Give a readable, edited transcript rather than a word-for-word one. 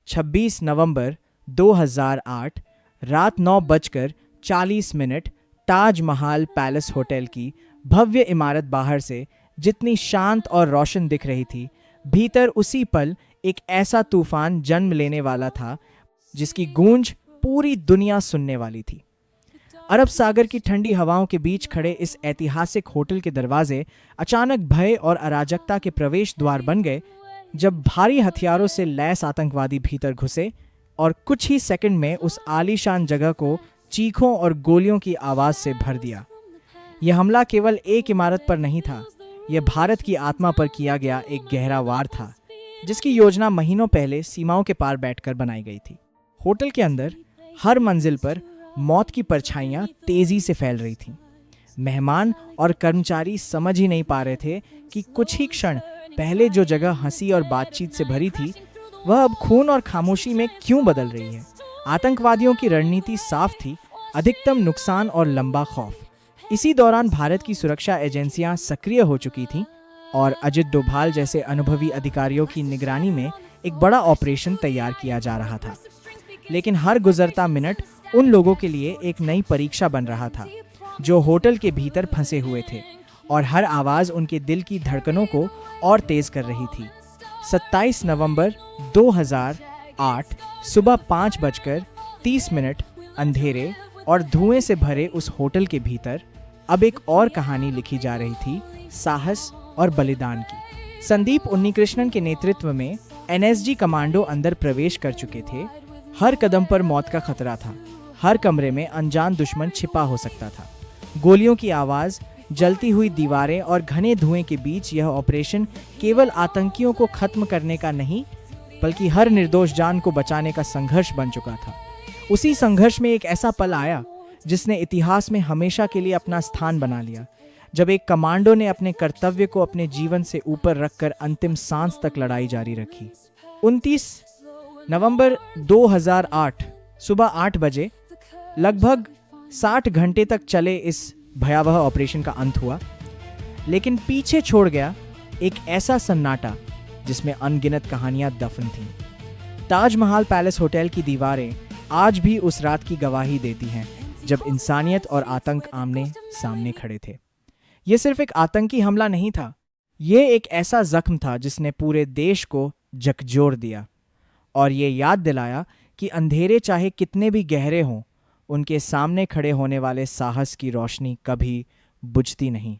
26 नवंबर 2008 रात 9:40 Taj Mahal palace hotel की भव्य इमारत बाहर से जितनी शांत और रोशन दिख रही थी, भीतर उसी पल एक ऐसा तूफान जन्म लेने वाला था जिसकी गूंज पूरी दुनिया सुनने वाली थी। अरब सागर की ठंडी हवाओं के बीच खड़े इस ऐतिहासिक होटल के दरवाजे अचानक भय और अराजकता के प्रवेश द्वार बन गए जब भारी हथियारों से लैस आतंकवादी भीतर घुसे और कुछ ही सेकंड में उस आलीशान जगह को चीखों और गोलियों की आवाज से भर दिया। यह हमला केवल एक इमारत पर नहीं था, यह भारत की आत्मा पर किया गया एक गहरा वार था, जिसकी योजना महीनों पहले सीमाओं के पार बैठकर बनाई गई थी। होटल के अंदर हर मंजिल पर मौत की परछाइयां तेजी से फैल रही थीं। मेहमान और कर्मचारी समझ ही नहीं पा रहे थे कि कुछ ही क्षण पहले जो जगह हंसी और बातचीत से भरी थी, वह अब खून और खामोशी में क्यों बदल रही है। आतंकवादियों की रणनीति साफ थी, अधिकतम नुकसान और लंबा खौफ। इसी दौरान भारत की सुरक्षा एजेंसियां सक्रिय हो चुकी थीं और अजित डोभाल जैसे अनुभवी अधिकारियों की निगरानी में एक बड़ा ऑपरेशन तैयार किया जा रहा था। लेकिन हर गुजरता मिनट उन लोगों के लिए एक नई परीक्षा बन रहा था जो होटल के भीतर फंसे हुए थे, और हर आवाज उनके दिल की धड़कनों को और तेज कर रही थी। 27 नवंबर 2008 सुबह 5:30 अंधेरे और धुएं से भरे उस होटल के भीतर अब एक और कहानी लिखी जा रही थी, साहस और बलिदान की। संदीप उन्नीकृष्णन के नेतृत्व में एनएसजी कमांडो अंदर प्रवेश कर चुके थे। हर कदम पर मौत का खतरा था, हर कमरे में अनजान दुश्मन छिपा हो सकता था। गोलियों की आवाज, जलती हुई दीवारें और घने धुएं के बीच यह ऑपरेशन केवल आतंकियों को खत्म करने का नहीं, बल्कि हर निर्दोष जान को बचाने का संघर्ष बन चुका था। उसी संघर्ष में एक ऐसा पल आया जिसने इतिहास में हमेशा के लिए अपना स्थान बना लिया, जब एक कमांडो ने अपने कर्तव्य को अपने जीवन से ऊपर रखकर अंतिम सांस तक लड़ाई जारी रखी। 29 नवंबर 2008 सुबह 8 बजे लगभग 60 घंटे तक चले इस भयावह ऑपरेशन का अंत हुआ, लेकिन पीछे छोड़ गया एक ऐसा सन्नाटा जिसमें अनगिनत कहानियां दफन थीं। ताजमहल पैलेस होटल की दीवारें आज भी उस रात की गवाही देती हैं जब इंसानियत और आतंक आमने सामने खड़े थे। यह सिर्फ एक आतंकी हमला नहीं था, यह एक ऐसा जख्म था जिसने पूरे देश को झकझोर दिया और ये याद दिलाया कि अंधेरे चाहे कितने भी गहरे हों, उनके सामने खड़े होने वाले साहस की रोशनी कभी बुझती नहीं।